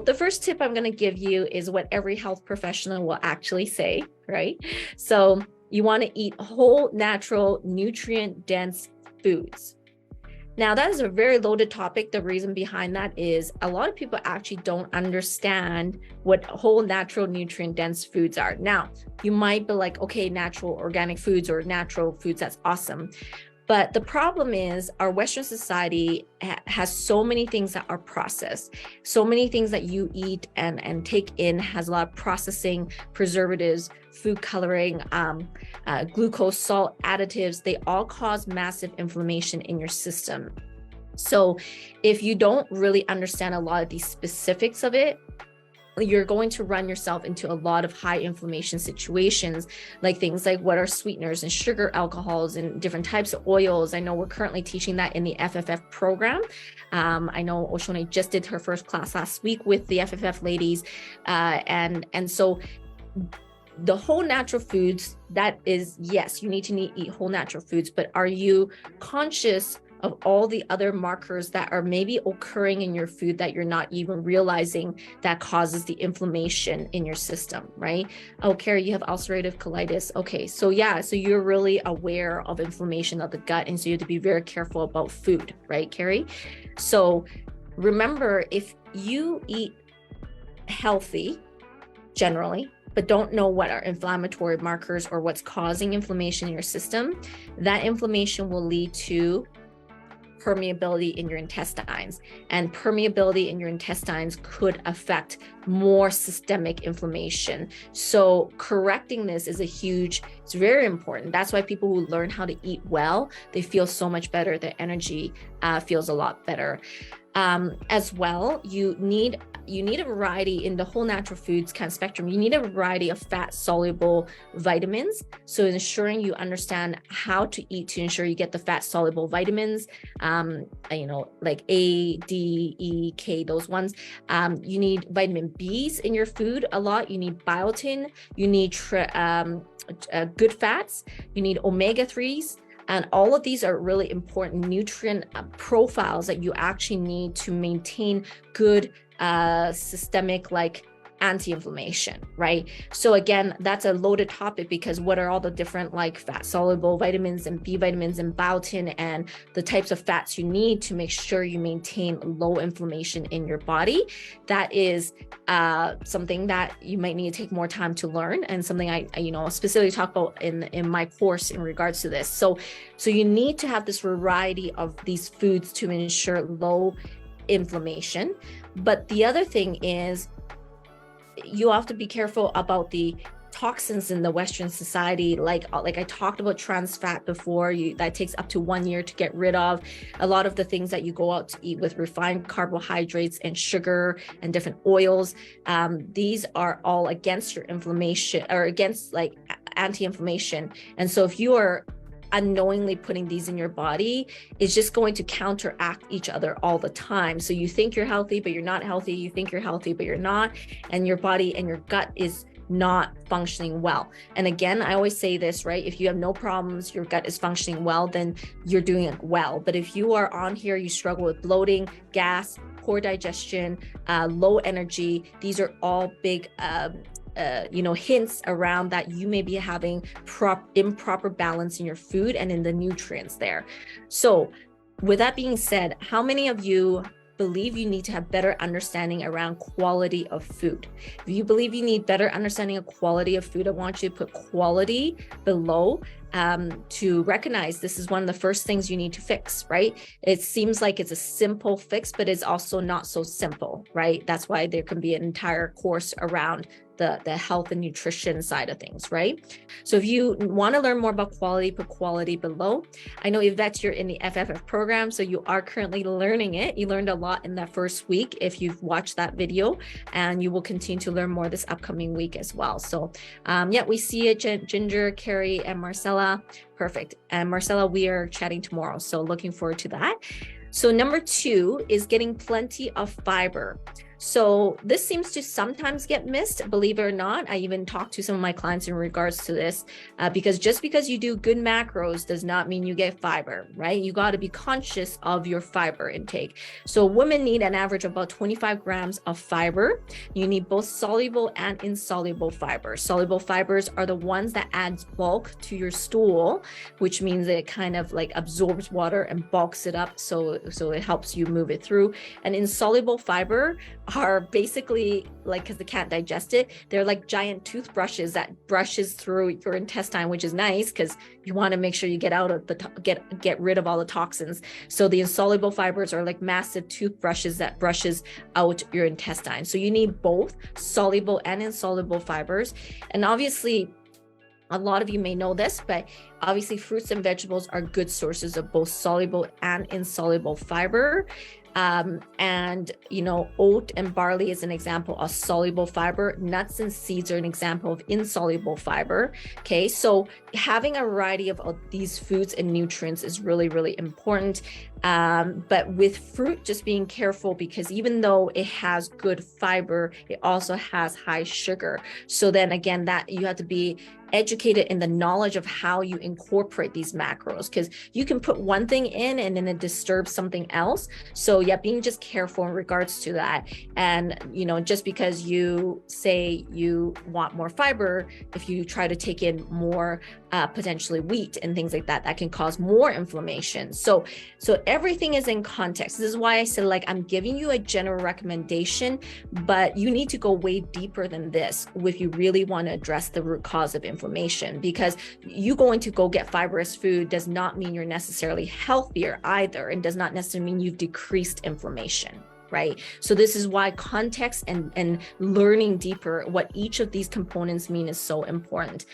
the first tip I'm going to give you is what every health professional will actually say, right? So you want to eat whole, natural, nutrient-dense foods. Now, that is a very loaded topic. The reason behind that is a lot of people actually don't understand what whole, natural, nutrient-dense foods are. Now, you might be like, okay, natural organic foods or natural foods, that's awesome. But the problem is our Western society has so many things that are processed. So many things that you eat and take in has a lot of processing, preservatives, food coloring, glucose, salt, additives. They all cause massive inflammation in your system. So if you don't really understand a lot of these specifics of it, you're going to run yourself into a lot of high inflammation situations, like things like what are sweeteners and sugar alcohols and different types of oils. I know we're currently teaching that in the FFF program. I know Oshone just did her first class last week with the FFF ladies. And so the whole natural foods, that is, yes, you need to eat whole natural foods, but are you conscious of all the other markers that are maybe occurring in your food that you're not even realizing that causes the inflammation in your system, right? Oh, Carrie, you have ulcerative colitis. Okay, so yeah, so you're really aware of inflammation of the gut, and so you have to be very careful about food, right, Carrie? So remember, if you eat healthy, generally, but don't know what are inflammatory markers or what's causing inflammation in your system, that inflammation will lead to permeability in your intestines, and permeability in your intestines could affect more systemic inflammation. So correcting this is it's very important. That's why people who learn how to eat well, they feel so much better. Their energy feels a lot better. As well, you need a variety in the whole natural foods kind of spectrum. You need a variety of fat-soluble vitamins. So ensuring you understand how to eat to ensure you get the fat-soluble vitamins, like A, D, E, K, those ones. You need vitamin B's in your food a lot. You need biotin. You need good fats. You need omega-3s. And all of these are really important nutrient profiles that you actually need to maintain good systemic anti-inflammation, right? So again, that's a loaded topic because what are all the different fat-soluble vitamins and B vitamins and biotin and the types of fats you need to make sure you maintain low inflammation in your body? That is something that you might need to take more time to learn, and something I specifically talk about in my course in regards to this. So you need to have this variety of these foods to ensure low inflammation. But the other thing is, you have to be careful about the toxins in the Western society. Like I talked about trans fat before, that takes up to 1 year to get rid of. A lot of the things that you go out to eat with refined carbohydrates and sugar and different oils, these are all against your inflammation or against anti-inflammation. And so if you are unknowingly putting these in your body, it's just going to counteract each other all the time. So you think you're healthy, but you're not healthy. You think you're healthy, but you're not. And your body and your gut is not functioning well. And again, I always say this, right? If you have no problems, your gut is functioning well, then you're doing it well. But if you are on here, you struggle with bloating, gas, poor digestion, low energy, these are all big hints around that you may be having improper balance in your food and in the nutrients there. So with that being said, how many of you believe you need to have better understanding around quality of food? If you believe you need better understanding of quality of food, I want you to put quality below to recognize this is one of the first things you need to fix, right? It seems like it's a simple fix, but it's also not so simple, right? That's why there can be an entire course around the health and nutrition side of things, right? So if you want to learn more about quality, put quality below. I know Yvette, you're in the FFF program, so you are currently learning it. You learned a lot in that first week if you've watched that video, and you will continue to learn more this upcoming week as well. So we see it, Ginger, Carrie, and Marcella. Perfect. And Marcella, we are chatting tomorrow, so looking forward to that. So number 2 is getting plenty of fiber. So this seems to sometimes get missed, believe it or not. I even talked to some of my clients in regards to this, because just because you do good macros does not mean you get fiber, right? You got to be conscious of your fiber intake. So women need an average of about 25 grams of fiber. You need both soluble and insoluble fibers. Soluble fibers are the ones that adds bulk to your stool, which means it kind of like absorbs water and bulks it up, so it helps you move it through. And insoluble fiber are basically like, because they can't digest it, they're like giant toothbrushes that brushes through your intestine, which is nice because you want to make sure you get out of the get rid of all the toxins. So the insoluble fibers are like massive toothbrushes that brushes out your intestine. So you need both soluble and insoluble fibers. And obviously, a lot of you may know this, but obviously fruits and vegetables are good sources of both soluble and insoluble fiber. And oat and barley is an example of soluble fiber. Nuts and seeds are an example of insoluble fiber. Okay, so having a variety of these foods and nutrients is really, really important. But with fruit, just being careful, because even though it has good fiber, it also has high sugar. So then again, that you have to be educated in the knowledge of how you incorporate these macros, because you can put one thing in and then it disturbs something else. So yeah, being just careful in regards to that. And just because you say you want more fiber, if you try to take in more potentially wheat and things like that, that can cause more inflammation. So everything is in context. This is why I said, like, I'm giving you a general recommendation, but you need to go way deeper than this if you really want to address the root cause of inflammation, because you going to go get fibrous food does not mean you're necessarily healthier either, and does not necessarily mean you've decreased inflammation. Right? So this is why context and learning deeper what each of these components mean is so important.